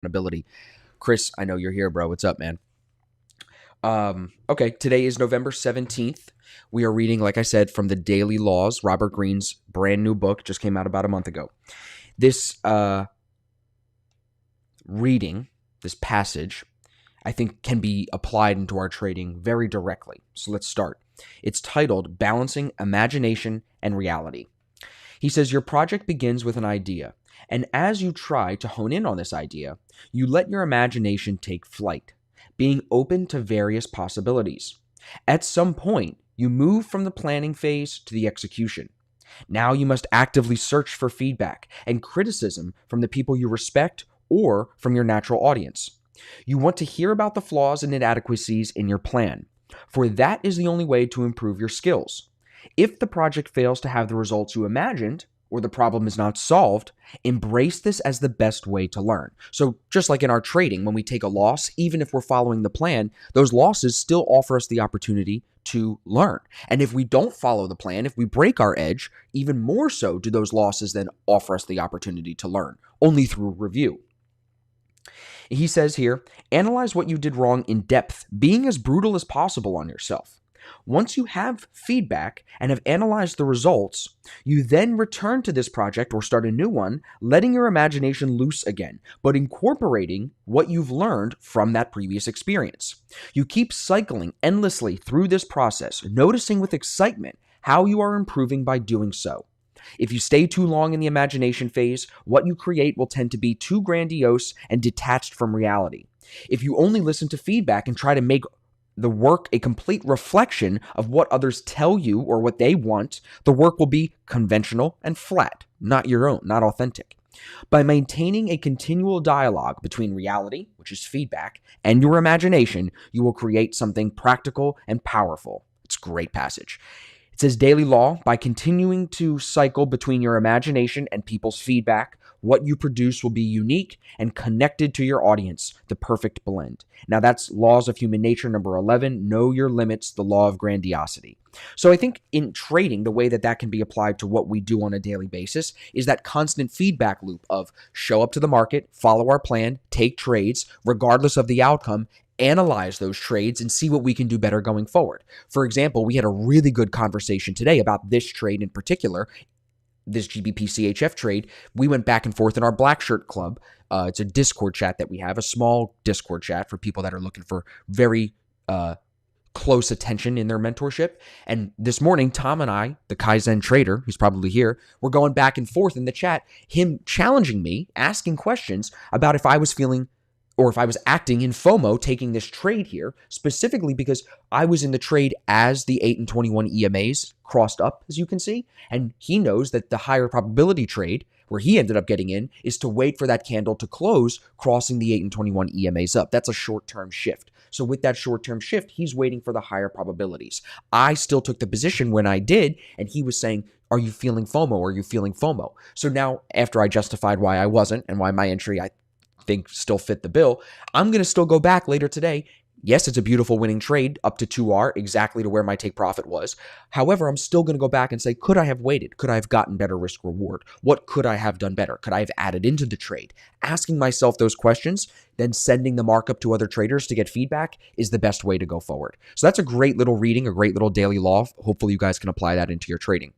accountability. Chris, I know you're here, bro. What's up, man? Okay, today is November 17th. We are reading, like I said, from the Daily Laws, Robert Greene's brand new book, just came out about a month ago. This reading, this passage, I think can be applied into our trading very directly. So let's start. It's titled Balancing Imagination and Reality. He says, your project begins with an idea, and as you try to hone in on this idea, you let your imagination take flight, being open to various possibilities. At some point, you move from the planning phase to the execution. Now you must actively search for feedback and criticism from the people you respect or from your natural audience. You want to hear about the flaws and inadequacies in your plan, for that is the only way to improve your skills. If the project fails to have the results you imagined, or the problem is not solved, embrace this as the best way to learn. So just like in our trading, when we take a loss, even if we're following the plan, those losses still offer us the opportunity to learn. And if we don't follow the plan, if we break our edge, even more so do those losses then offer us the opportunity to learn, only through review. He says here, analyze what you did wrong in depth, being as brutal as possible on yourself. Once you have feedback and have analyzed the results, you then return to this project or start a new one, letting your imagination loose again, but incorporating what you've learned from that previous experience. You keep cycling endlessly through this process, noticing with excitement how you are improving by doing so. If you stay too long in the imagination phase, what you create will tend to be too grandiose and detached from reality. If you only listen to feedback and try to make the work a complete reflection of what others tell you or what they want, the work will be conventional and flat, not your own, not authentic. By maintaining a continual dialogue between reality, which is feedback, and your imagination, you will create something practical and powerful. It's a great passage. It says daily law, by continuing to cycle between your imagination and people's feedback, what you produce will be unique and connected to your audience, the perfect blend. Now that's Laws of Human Nature, number 11, know your limits, the law of grandiosity. So I think in trading, the way that can be applied to what we do on a daily basis is that constant feedback loop of show up to the market, follow our plan, take trades, regardless of the outcome, analyze those trades and see what we can do better going forward. For example, we had a really good conversation today about this trade in particular, this GBP CHF trade. We went back and forth in our Black Shirt Club. It's a Discord chat that we have, a small Discord chat for people that are looking for very close attention in their mentorship. And this morning, Tom and I, the Kaizen trader, who's probably here, we're going back and forth in the chat, him challenging me, asking questions about if I was feeling or if I was acting in FOMO taking this trade here, specifically because I was in the trade as the 8 and 21 EMAs crossed up, as you can see, and he knows that the higher probability trade, where he ended up getting in, is to wait for that candle to close, crossing the 8 and 21 EMAs up. That's a short-term shift. So with that short-term shift, he's waiting for the higher probabilities. I still took the position when I did, and he was saying, are you feeling FOMO? Are you feeling FOMO? So now, after I justified why I wasn't and why my entry, I think still fit the bill, I'm going to still go back later today. Yes, it's a beautiful winning trade up to 2R, exactly to where my take profit was. However, I'm still going to go back and say, could I have waited? Could I have gotten better risk reward? What could I have done better? Could I have added into the trade? Asking myself those questions, then sending the markup to other traders to get feedback is the best way to go forward. So that's a great little reading, a great little daily law. Hopefully you guys can apply that into your trading.